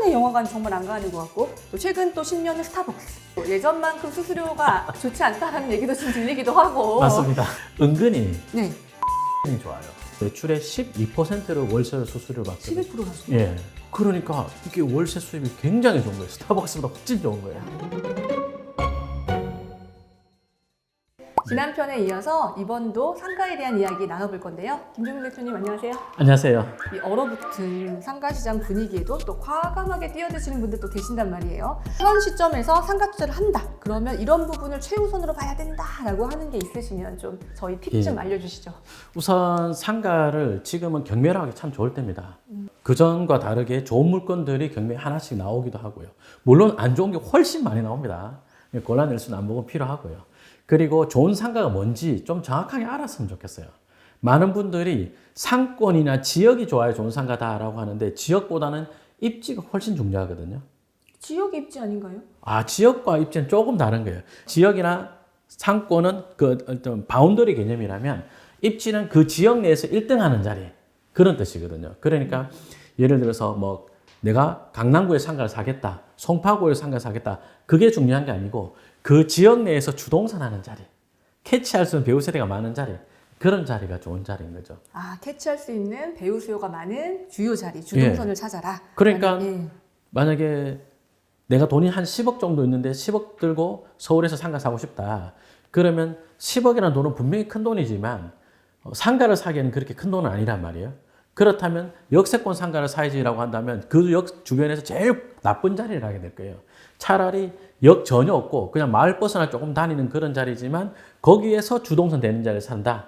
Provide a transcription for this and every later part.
굉장히 영화관 정말 안 가는 것 같고 또 최근 또 신년은 스타벅스. 예전만큼 수수료가 좋지 않다라는 얘기도 좀 들리기도 하고. 맞습니다. 은근히 네. 좋아요. 매출의 12%를 월세 수수료 받거든요. 11%가. 예. 그러니까 이게 월세 수입이 굉장히 좋은 거예요. 스타벅스보다 훨씬 좋은 거예요. 지난 편에 이어서 이번도 상가에 대한 이야기 나눠볼 건데요. 김종민 대표님 안녕하세요. 안녕하세요. 이 얼어붙은 상가 시장 분위기에도 또 과감하게 뛰어드시는 분들도 계신단 말이에요. 현 시점에서 상가 투자를 한다. 그러면 이런 부분을 최우선으로 봐야 된다라고 하는 게 있으시면 좀 저희 팁 좀 알려주시죠. 우선 상가를 지금은 경매하기 참 좋을 때입니다. 그전과 다르게 좋은 물건들이 경매에 하나씩 나오기도 하고요. 물론 안 좋은 게 훨씬 많이 나옵니다. 골라낼 수는 안 보고 필요하고요. 그리고 좋은 상가가 뭔지 좀 정확하게 알았으면 좋겠어요. 많은 분들이 상권이나 지역이 좋아야 좋은 상가다라고 하는데 지역보다는 입지가 훨씬 중요하거든요. 지역 입지 아닌가요? 지역과 입지는 조금 다른 거예요. 지역이나 상권은 그 어떤 바운더리 개념이라면 입지는 그 지역 내에서 1등하는 자리 그런 뜻이거든요. 그러니까 예를 들어서 뭐 내가 강남구에 상가를 사겠다, 송파구에 상가를 사겠다 그게 중요한 게 아니고 그 지역 내에서 주동선 하는 자리, 캐치할 수 있는 배우 세대가 많은 자리 그런 자리가 좋은 자리인 거죠. 캐치할 수 있는 배우 수요가 많은 주요 자리, 주동선을 찾아라. 그러니까 만약에 내가 돈이 한 10억 정도 있는데 10억 들고 서울에서 상가 사고 싶다. 그러면 10억이라는 돈은 분명히 큰 돈이지만 상가를 사기에는 그렇게 큰 돈은 아니란 말이에요. 그렇다면 역세권 상가를 사야지라고 한다면 그 역 주변에서 제일 나쁜 자리를 하게 될 거예요. 차라리 역 전혀 없고 그냥 마을 버스나 조금 다니는 그런 자리지만 거기에서 주동선 되는 자리를 산다.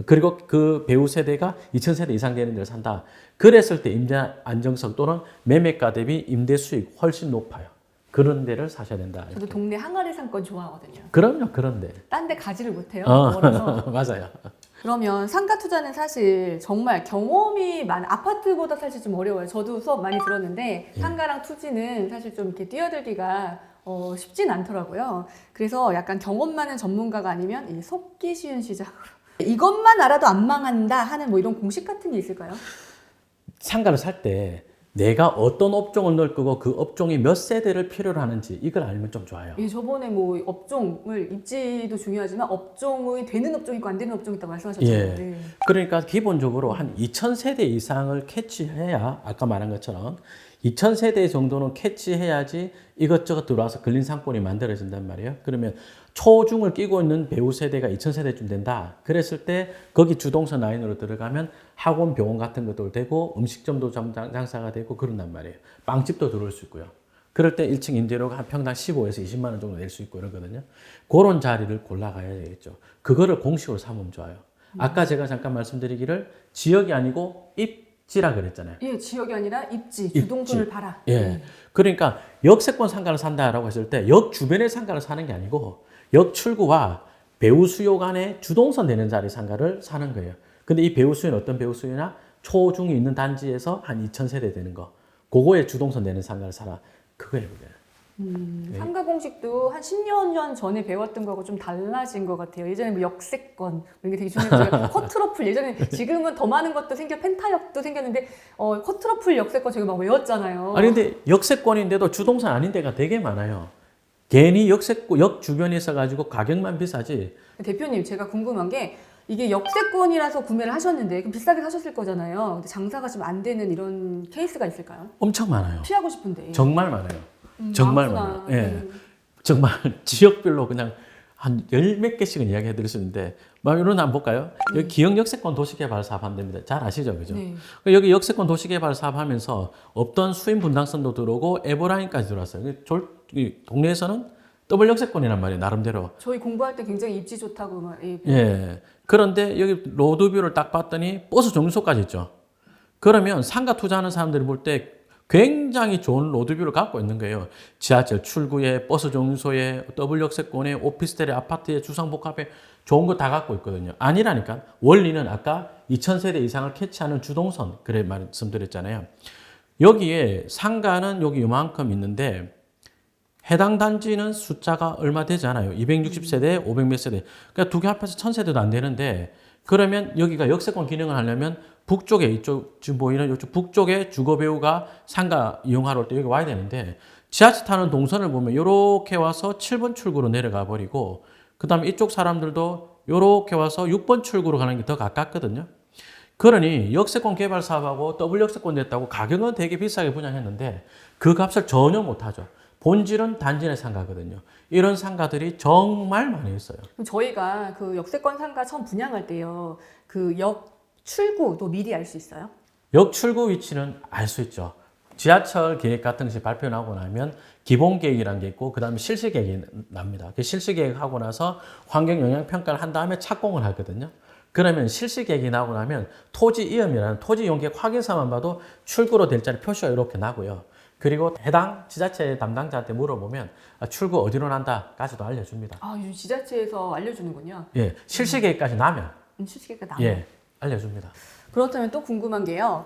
그리고 그 배우 세대가 2000세대 이상 되는 데를 산다. 그랬을 때 임대 안정성 또는 매매가 대비 임대 수익 훨씬 높아요. 그런 데를 사셔야 된다. 저도 동네 항아리 상권 좋아하거든요. 그럼요, 그런데. 딴 데 가지를 못해요. 멀어서. 맞아요. 그러면 상가 투자는 사실 정말 경험이 많은 아파트보다 사실 좀 어려워요. 저도 수업 많이 들었는데 상가랑 투지는 사실 좀 이렇게 뛰어들기가 쉽진 않더라고요. 그래서 약간 경험 많은 전문가가 아니면 이 속기 쉬운 시작으로 이것만 알아도 안 망한다 하는 뭐 이런 공식 같은 게 있을까요? 상가를 살 때 내가 어떤 업종을 넣을 거고 그 업종이 몇 세대를 필요로 하는지 이걸 알면 좀 좋아요. 예, 저번에 뭐 업종을 입지도 중요하지만 업종의 되는 업종이 있고 안 되는 업종이 있다고 말씀하셨잖아요. 예. 그러니까 기본적으로 한 2000세대 이상을 캐치해야 아까 말한 것처럼 2000세대 정도는 캐치해야지 이것저것 들어와서 근린 상권이 만들어진단 말이에요. 그러면 초중을 끼고 있는 배우 세대가 2000세대쯤 된다. 그랬을 때 거기 주동선 라인으로 들어가면 학원, 병원 같은 것도 되고 음식점도 장사가 되고 그런단 말이에요. 빵집도 들어올 수 있고요. 그럴 때 1층 임대료가 한 평당 15에서 20만 원 정도 낼 수 있고 이러거든요. 그런 자리를 골라가야 되겠죠. 그거를 공식으로 삼으면 좋아요. 아까 제가 잠깐 말씀드리기를 지역이 아니고 입지라 그랬잖아요. 예, 지역이 아니라 입지, 주동선을 봐라. 예. 그러니까 역세권 상가를 산다라고 했을 때 역 주변의 상가를 사는 게 아니고 역 출구와 배우 수요 간에 주동선 되는 자리 상가를 사는 거예요. 근데 이 배우 수요는 어떤 배우 수요냐? 초중이 있는 단지에서 한 2000세대 되는 거. 그거에 주동선 되는 상가를 사라. 그거예요, 그게. 상가 공식도 한 10년 전에 배웠던 거하고 좀 달라진 것 같아요. 예전에 뭐 역세권 뭐 이런 게 되게 중요했어요. 커트러플 예전에 지금은 더 많은 것도 펜타역도 생겼는데 커트러플 역세권 저희 막 외웠잖아요. 아니 근데 역세권인데도 주동산 아닌 데가 되게 많아요. 괜히 역 주변에 있어가지고 가격만 비싸지. 대표님 제가 궁금한 게 이게 역세권이라서 구매를 하셨는데 그럼 비싸게 사셨을 거잖아요. 근데 장사가 좀 안 되는 이런 케이스가 있을까요? 엄청 많아요. 피하고 싶은데. 정말 많아요. 정말 많구나. 많아요. 예. 정말 지역별로 그냥 한 열 몇 개씩은 이야기해 드릴 수 있는데 막 이런 거 한번 볼까요? 여기 기흥 역세권 도시개발 사업 한답니다. 잘 아시죠? 그죠? 네. 여기 역세권 도시개발 사업 하면서 없던 수임 분당선도 들어오고 에버라인까지 들어왔어요. 이 동네에서는 더블 역세권이란 말이에요. 나름대로. 저희 공부할 때 굉장히 입지 좋다고 막. 예. 그런데 여기 로드뷰를 딱 봤더니 버스 정류소까지 있죠. 그러면 상가 투자하는 사람들이 볼 때 굉장히 좋은 로드뷰를 갖고 있는 거예요. 지하철 출구에, 버스 정류소에, 더블 역세권에, 오피스텔에, 아파트에, 주상복합에 좋은 거 다 갖고 있거든요. 아니라니까. 원리는 아까 2000세대 이상을 캐치하는 주동선, 그래 말씀드렸잖아요. 여기에 상가는 여기 이만큼 있는데 해당 단지는 숫자가 얼마 되지 않아요. 260세대, 500몇 세대. 그러니까 두 개 합해서 1000세대도 안 되는데 그러면 여기가 역세권 기능을 하려면 북쪽에 이쪽 지금 보이는 이쪽 북쪽에 주거배우가 상가 이용하러 올 때 여기 와야 되는데 지하철 타는 동선을 보면 이렇게 와서 7번 출구로 내려가 버리고 그다음에 이쪽 사람들도 이렇게 와서 6번 출구로 가는 게 더 가깝거든요. 그러니 역세권 개발 사업하고 더블 역세권 됐다고 가격은 되게 비싸게 분양했는데 그 값을 전혀 못하죠. 본질은 단지 내 상가거든요. 이런 상가들이 정말 많이 있어요. 그럼 저희가 그 역세권 상가 처음 분양할 때요. 그 역 출구도 미리 알 수 있어요? 역 출구 위치는 알 수 있죠. 지하철 계획 같은 것이 발표 나고 나면 기본 계획이라는 게 있고 그다음에 실시 계획이 납니다. 그 실시 계획하고 나서 환경 영향 평가를 한 다음에 착공을 하거든요. 그러면 실시 계획이 나고 나면 토지 이음이라는 토지 이용 계획 확인서만 봐도 출구로 될 자리 표시가 이렇게 나고요. 그리고 해당 지자체 담당자한테 물어보면 출구 어디로 난다까지도 알려줍니다. 아, 요즘 지자체에서 알려주는군요. 예, 실시 계획까지 나면 실시계가 나와요. 예, 알려줍니다. 그렇다면 또 궁금한 게요.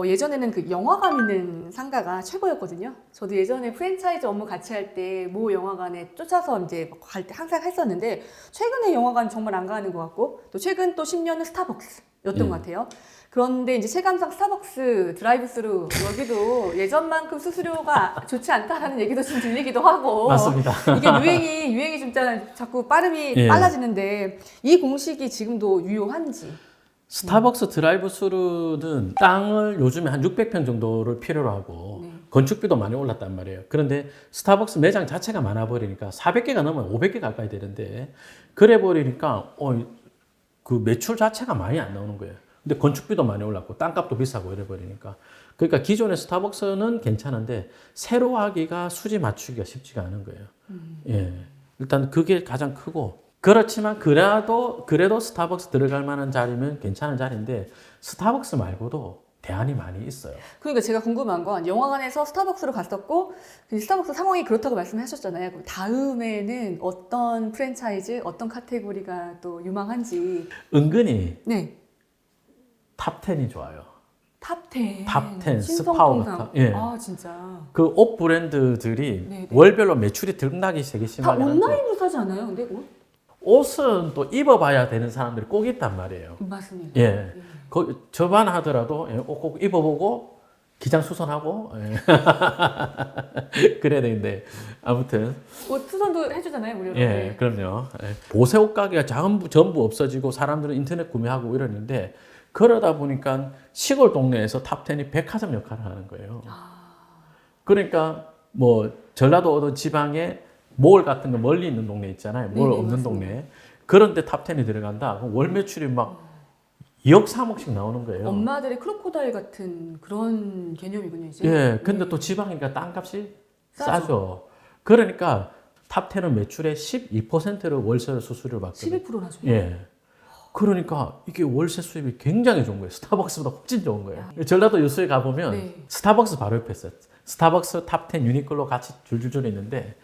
예전에는 그 영화관 있는 상가가 최고였거든요. 저도 예전에 프랜차이즈 업무 같이 할 때 모 영화관에 쫓아서 이제 갈 때 항상 했었는데 최근에 영화관 정말 안 가는 것 같고 또 최근 또 10년은 스타벅스였던 것 같아요. 그런데 이제 체감상 스타벅스 드라이브스루 여기도 예전만큼 수수료가 좋지 않다라는 얘기도 좀 들리기도 하고 맞습니다. 이게 유행이 진짜 자꾸 빠름이 예. 빨라지는데 이 공식이 지금도 유효한지. 스타벅스 드라이브스루는 땅을 요즘에 한 600평 정도를 필요로 하고 네. 건축비도 많이 올랐단 말이에요. 그런데 스타벅스 매장 자체가 많아 버리니까 400개가 넘으면 500개 가까이 되는데 그래 버리니까 그 매출 자체가 많이 안 나오는 거예요. 근데 건축비도 많이 올랐고 땅값도 비싸고 이래 버리니까 그러니까 기존의 스타벅스는 괜찮은데 새로 하기가 수지 맞추기가 쉽지가 않은 거예요. 예. 일단 그게 가장 크고 그렇지만 그래도 스타벅스 들어갈 만한 자리면 괜찮은 자리인데 스타벅스 말고도 대안이 많이 있어요. 그러니까 제가 궁금한 건 영화관에서 스타벅스로 갔었고 그 스타벅스 상황이 그렇다고 말씀하셨잖아요. 그럼 다음에는 어떤 프랜차이즈, 어떤 카테고리가 또 유망한지. 은근히 네. 탑10이 좋아요. 탑10. 탑10, 신성통상. 스파워. 예. 아, 진짜. 그 옷 브랜드들이 네네. 월별로 매출이 등락이 되게 다 심하게 하는데 온라인으로 사지 않아요? 근데 옷? 옷은 또 입어봐야 되는 사람들이 꼭 있단 말이에요. 맞습니다. 예. 저반 하더라도 옷 꼭 입어보고 기장 수선하고 그래야 되는데 아무튼 옷 수선도 해주잖아요, 무료로. 예, 네. 그럼요. 예. 보세 옷 가게가 전부 없어지고 사람들은 인터넷 구매하고 이러는데 그러다 보니까 시골 동네에서 탑10이 백화점 역할을 하는 거예요. 그러니까 뭐 전라도 어떤 지방에 몰 같은 거 멀리 있는 동네 있잖아요. 몰 네네, 없는 맞습니다. 동네. 그런데 탑10이 들어간다. 그럼 월 매출이 막 2억, 3억씩 나오는 거예요. 엄마들의 크로코다일 같은 그런 개념이군요, 이제. 예, 근데 또 지방이니까 땅값이 싸죠. 싸죠. 그러니까 탑10은 매출의 12%를 월세 수수료를 받거든요. 11%나죠. 예. 그러니까 이게 월세 수입이 굉장히 좋은 거예요. 스타벅스보다 훨씬 좋은 거예요. 전라도 여수에 가보면 네. 스타벅스 바로 옆에 있어요. 스타벅스 탑10 유니클로 같이 줄줄줄 있는데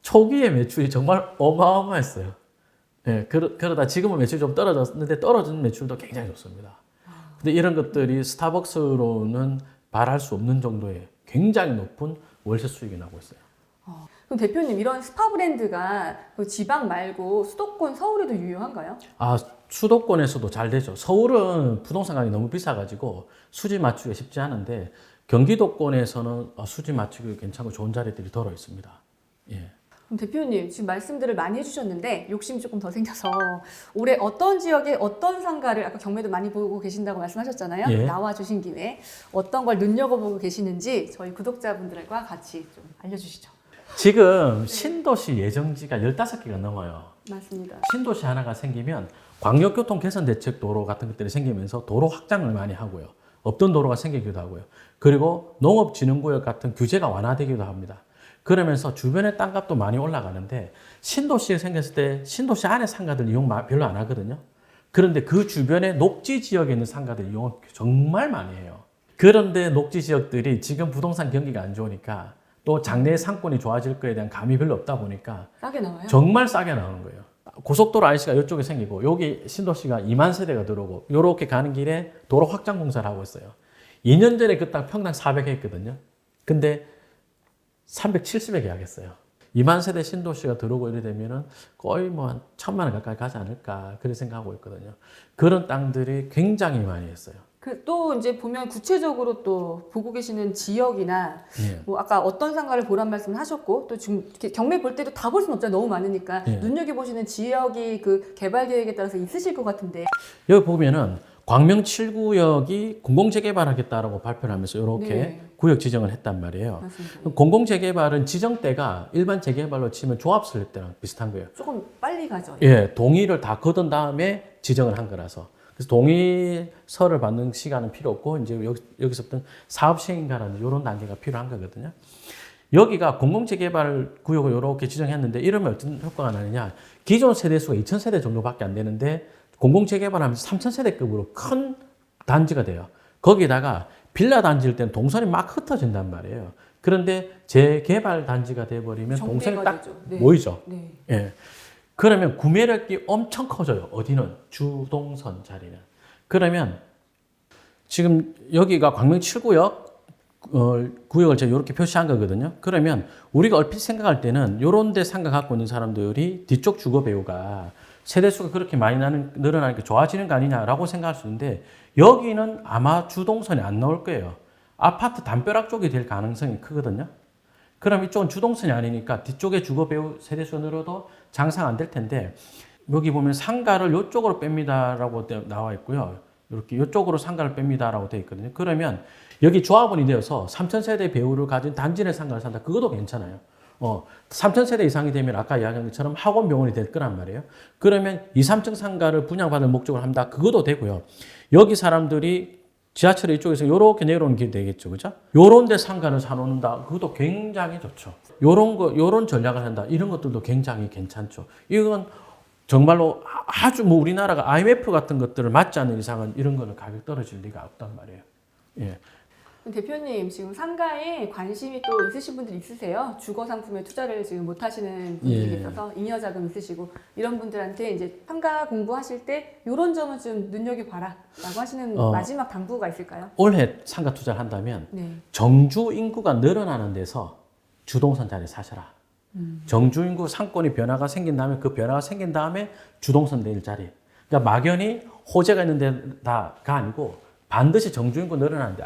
초기에 매출이 정말 어마어마했어요. 예, 그러다 지금은 매출이 좀 떨어졌는데 떨어진 매출도 굉장히 좋습니다. 근데 이런 것들이 스타벅스로는 말할 수 없는 정도의 굉장히 높은 월세 수익이 나고 있어요. 그럼 대표님 이런 스파 브랜드가 그 지방 말고 수도권 서울에도 유효한가요? 아, 수도권에서도 잘 되죠. 서울은 부동산 가격이 너무 비싸가지고 수지 맞추기가 쉽지 않은데 경기도권에서는 수지 맞추기 괜찮고 좋은 자리들이 덜어 있습니다. 예. 그럼 대표님 지금 말씀들을 많이 해주셨는데 욕심이 조금 더 생겨서 올해 어떤 지역에 어떤 상가를 아까 경매도 많이 보고 계신다고 말씀하셨잖아요. 예. 나와주신 김에 어떤 걸 눈여겨보고 계시는지 저희 구독자분들과 같이 좀 알려주시죠. 지금 신도시 예정지가 15개가 넘어요. 맞습니다. 신도시 하나가 생기면 광역교통 개선 대책 도로 같은 것들이 생기면서 도로 확장을 많이 하고요. 없던 도로가 생기기도 하고요. 그리고 농업진흥구역 같은 규제가 완화되기도 합니다. 그러면서 주변의 땅값도 많이 올라가는데 신도시가 생겼을 때 신도시 안에 상가들 이용 별로 안 하거든요. 그런데 그 주변에 녹지 지역에 있는 상가들 이용을 정말 많이 해요. 그런데 녹지 지역들이 지금 부동산 경기가 안 좋으니까 또 장래 상권이 좋아질 거에 대한 감이 별로 없다 보니까 싸게 나와요? 정말 싸게 나오는 거예요. 고속도로 IC가 이쪽에 생기고 여기 신도시가 2만 세대가 들어오고 이렇게 가는 길에 도로 확장 공사를 하고 있어요. 2년 전에 그 땅 평당 400에 했거든요. 근데 370에 계약했어요. 2만 세대 신도시가 들어오고 이래 되면은 거의 뭐 한 1,000만 원 가까이 가지 않을까 그렇게 생각하고 있거든요. 그런 땅들이 굉장히 많이 했어요. 또 이제 보면 구체적으로 또 보고 계시는 지역이나 예. 뭐 아까 어떤 상가를 보란 말씀을 하셨고 또 지금 이렇게 경매 볼 때도 다 볼 수는 없잖아요. 너무 많으니까 예. 눈여겨 보시는 지역이 그 개발 계획에 따라서 있으실 것 같은데. 여기 보면은 광명 7구역이 공공재개발하겠다라고 발표를 하면서 이렇게 네. 구역 지정을 했단 말이에요. 맞습니다. 공공재개발은 지정 때가 일반 재개발로 치면 조합설 때랑 비슷한 거예요. 조금 빨리 가죠. 예, 동의를 다 거둔 다음에 지정을 한 거라서. 그래서 동의서를 받는 시간은 필요 없고 이제 여기서부터 사업 시행인가라는 이런 단계가 필요한 거거든요. 여기가 공공재개발 구역을 이렇게 지정했는데 이러면 어떤 효과가 나느냐? 기존 세대수가 2,000세대 정도밖에 안 되는데 공공재개발하면서 3,000세대급으로 큰 단지가 돼요. 거기다가 빌라 단지일 때는 동선이 막 흩어진단 말이에요. 그런데 재개발 단지가 돼버리면 동선이 정비가 딱 되죠. 네. 모이죠. 네. 예. 그러면 구매력이 엄청 커져요. 어디는? 주동선 자리는. 그러면 지금 여기가 광명 7구역 구역을 제가 이렇게 표시한 거거든요. 그러면 우리가 얼핏 생각할 때는 이런 데 상가 갖고 있는 사람들이 뒤쪽 주거 배우가 세대수가 그렇게 많이 늘어나니까 좋아지는 거 아니냐라고 생각할 수 있는데 여기는 아마 주동선이 안 나올 거예요. 아파트 담벼락 쪽이 될 가능성이 크거든요. 그럼 이쪽은 주동선이 아니니까 뒤쪽에 주거 배우 세대수가 늘어도 장사가 안 될 텐데 여기 보면 상가를 이쪽으로 뺍니다라고 나와 있고요. 이렇게 이쪽으로 상가를 뺍니다라고 되어 있거든요. 그러면 여기 조합원이 되어서 3,000세대 배우를 가진 단지 내 상가를 산다. 그것도 괜찮아요. 3,000세대 이상이 되면 아까 이야기한 것처럼 학원 병원이 될 거란 말이에요. 그러면 2, 3층 상가를 분양받을 목적으로 한다. 그것도 되고요. 여기 사람들이 지하철 이쪽에서 요렇게 내려오는 게 되겠죠. 그죠? 요런 데 상가를 사놓는다. 그것도 굉장히 좋죠. 요런 전략을 한다. 이런 것들도 굉장히 괜찮죠. 이건 정말로 아주 뭐 우리나라가 IMF 같은 것들을 맞지 않는 이상은 이런 거는 가격 떨어질 리가 없단 말이에요. 예. 대표님 지금 상가에 관심이 또 있으신 분들 있으세요? 주거 상품에 투자를 지금 못 하시는 분들이 예. 있어서 잉여 자금 있으시고 이런 분들한테 이제 상가 공부하실 때 이런 점은 좀 눈여겨 봐라라고 하시는 마지막 당부가 있을까요? 올해 상가 투자를 한다면 네. 정주 인구가 늘어나는 데서 주동산 자리 사셔라. 정주 인구 상권이 변화가 생긴 다음에 그 변화가 생긴 다음에 주동산 될 자리. 그러니까 막연히 호재가 있는 데다가 아니고 반드시 정주 인구 늘어나는데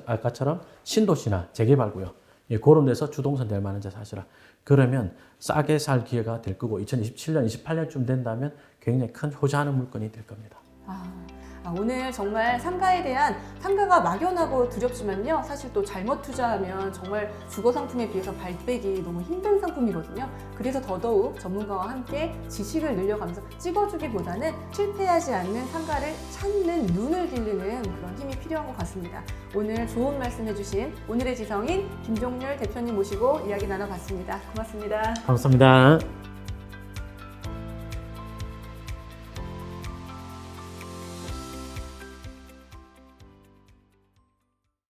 아까처럼 신도시나 재개발구요. 예, 그런 데서 주동산 될 만한 데 사시라. 그러면 싸게 살 기회가 될 거고 2027년, 28년쯤 된다면 굉장히 큰 호재하는 물건이 될 겁니다. 오늘 정말 상가에 대한 상가가 막연하고 두렵지만요. 사실 또 잘못 투자하면 정말 주거 상품에 비해서 발빼기 너무 힘든 상품이거든요. 그래서 더더욱 전문가와 함께 지식을 늘려가면서 찍어주기보다는 실패하지 않는 상가를 찾는 눈을 기르는 그런 힘이 필요한 것 같습니다. 오늘 좋은 말씀 해주신 오늘의 지성인 김종률 대표님 모시고 이야기 나눠봤습니다. 고맙습니다. 감사합니다.